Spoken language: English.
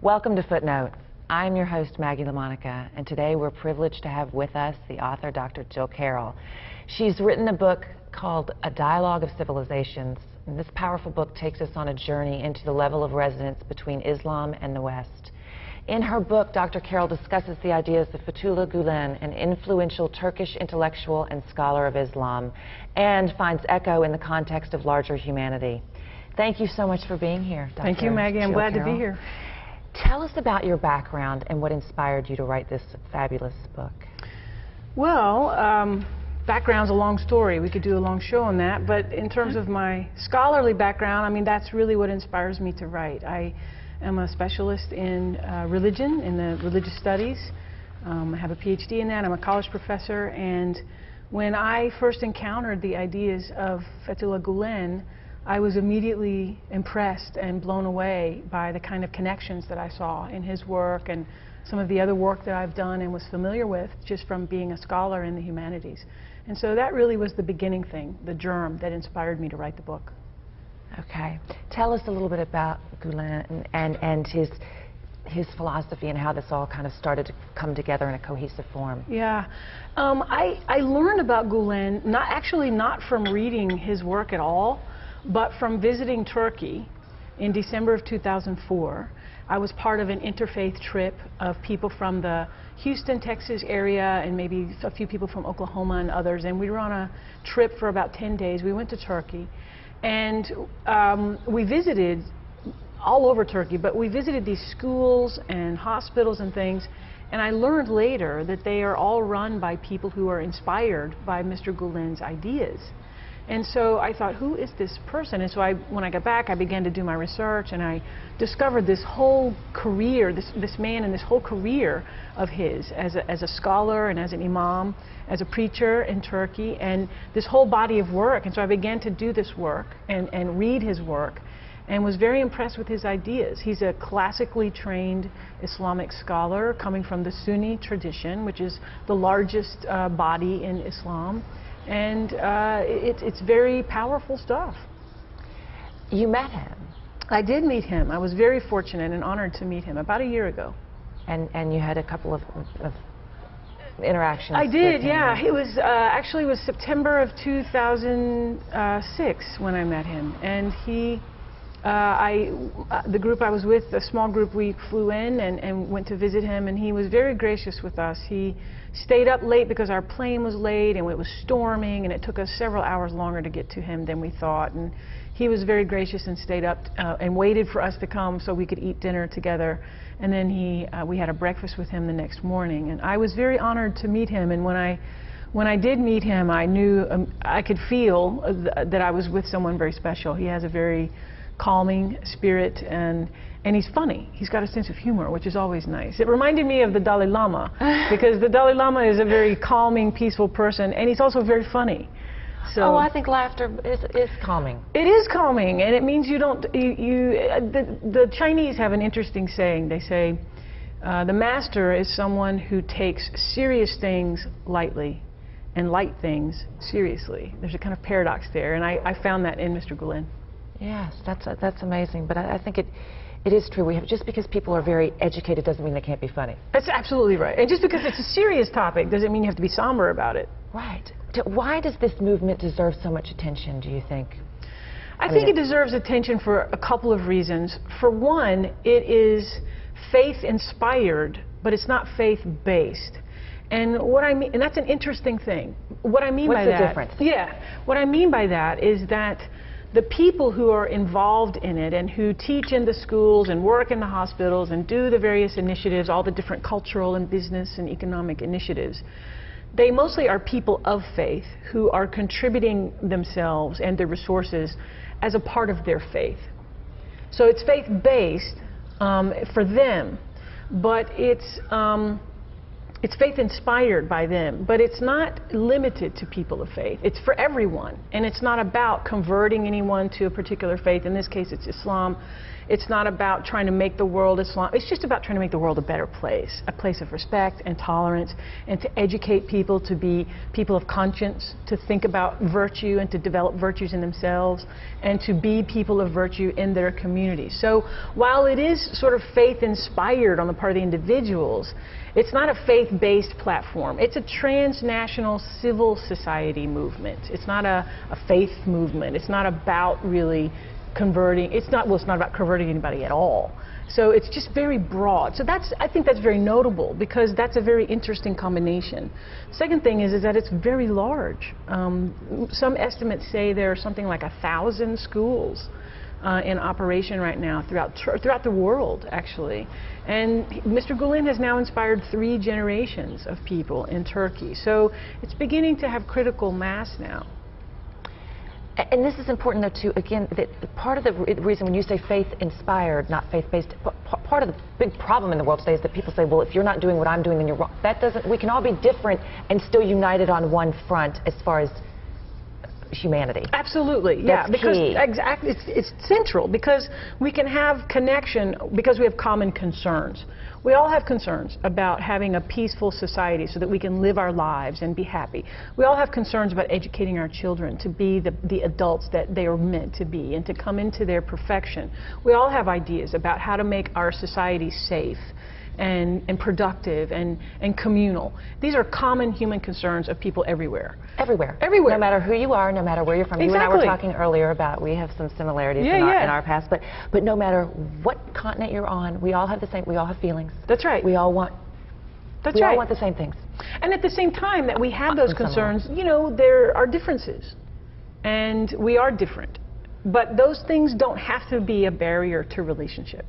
Welcome to Footnotes. I'm your host, Maggie LaMonica, and today we're privileged to have with us the author, Dr. Jill Carroll. She's written a book called A Dialogue of Civilizations, and this powerful book takes us on a journey into the level of resonance between Islam and the West. In her book, Dr. Carroll discusses the ideas of Fethullah Gulen, an influential Turkish intellectual and scholar of Islam, and finds echo in the context of larger humanity. Thank you so much for being here, Dr. Thank you, Maggie. I'm glad to be here. Tell us about your background and what inspired you to write this fabulous book. Well, background's a long story. We could do a long show on that. But in terms of my scholarly background, I mean, that's really what inspires me to write. I am a specialist in religion, in the religious studies. I have a PhD in that. I'm a college professor. And when I first encountered the ideas of Fethullah Gulen, I was immediately impressed and blown away by the kind of connections that I saw in his work and some of the other work that I've done and was familiar with just from being a scholar in the humanities. And so that really was the beginning thing, the germ that inspired me to write the book. Okay. Tell us a little bit about Gulen and his philosophy and how this all kind of started to come together in a cohesive form. Yeah. I learned about Gulen not from reading his work at all, but from visiting Turkey in December of 2004. I was part of an interfaith trip of people from the Houston, Texas area and maybe a few people from Oklahoma and others, and we were on a trip for about 10 days. We went to Turkey, and we visited all over Turkey, but we visited these schools and hospitals and things, and I learned later that they are all run by people who are inspired by Mr. Gulen's ideas. And so I thought, who is this person? And so when I got back, I began to do my research, and I discovered this whole career, this man and this whole career of his as a scholar and as an imam, as a preacher in Turkey, and this whole body of work. And so I began to do this work and read his work, and was very impressed with his ideas. He's a classically trained Islamic scholar coming from the Sunni tradition, which is the largest body in Islam. And it's very powerful stuff. You met him. I did meet him. I was very fortunate and honored to meet him about a year ago. And you had a couple of interactions. I did, yeah. It was actually it was September of 2006 when I met him. And he, the group I was with, a small group, we flew in and went to visit him, and he was very gracious with us. He stayed up late because our plane was late and it was storming, and it took us several hours longer to get to him than we thought. And he was very gracious and stayed up and waited for us to come so we could eat dinner together. And then we had a breakfast with him the next morning. And I was very honored to meet him. And when I did meet him, I knew I could feel that I was with someone very special. He has a very calming spirit, and he's funny. He's got a sense of humor, which is always nice. It reminded me of the Dalai Lama, because the Dalai Lama is a very calming, peaceful person, and he's also very funny. So oh, I think laughter is calming. It is calming, and it means you don't. The Chinese have an interesting saying. They say, the master is someone who takes serious things lightly and light things seriously. There's a kind of paradox there, and I found that in Mr. Gulen. Yes, that's amazing. But I think it is true. Just because people are very educated doesn't mean they can't be funny. That's absolutely right. And just because it's a serious topic doesn't mean you have to be somber about it. Right. Why does this movement deserve so much attention, do you think? I think it deserves attention for a couple of reasons. For one, it is faith-inspired, but it's not faith-based. And what I mean, and that's an interesting thing. What I mean by that... What's the difference? Yeah. What I mean by that is that the people who are involved in it and who teach in the schools and work in the hospitals and do the various initiatives, all the different cultural and business and economic initiatives, they mostly are people of faith who are contributing themselves and their resources as a part of their faith. So it's faith-based for them, but it's faith-inspired by them, but it's not limited to people of faith. It's for everyone, and it's not about converting anyone to a particular faith. In this case, it's Islam. It's not about trying to make the world Islam. It's just about trying to make the world a better place, a place of respect and tolerance, and to educate people to be people of conscience, to think about virtue and to develop virtues in themselves, and to be people of virtue in their communities. So while it is sort of faith-inspired on the part of the individuals, it's not a faith-based platform. It's a transnational civil society movement. It's not a faith movement. It's not about really converting. It's not about converting anybody at all. So it's just very broad. So I think that's very notable, because that's a very interesting combination. Second thing is that it's very large. Some estimates say there are something like 1,000 schools in operation right now throughout the world, actually. And Mr. Gulen has now inspired 3 generations of people in Turkey. So it's beginning to have critical mass now. And this is important, though, too, again, that part of the reason when you say faith-inspired, not faith-based, part of the big problem in the world today is that people say, well, if you're not doing what I'm doing, then you're wrong. That doesn't, we can all be different and still united on one front as far as humanity. Absolutely, yeah. That's because key. Exactly, it's central, because we can have connection because we have common concerns. We all have concerns about having a peaceful society so that we can live our lives and be happy. We all have concerns about educating our children to be the adults that they are meant to be and to come into their perfection. We all have ideas about how to make our society safe and productive and communal. These are common human concerns of people everywhere. Everywhere. Everywhere. No matter who you are, no matter where you're from. Exactly. You and I were talking earlier about we have some similarities in our past, but no matter what continent you're on, we all have the same, we all have feelings. That's right. We all want That's right. all want the same things. And at the same time that we have those concerns, you know, there are differences. And we are different. But those things don't have to be a barrier to relationship.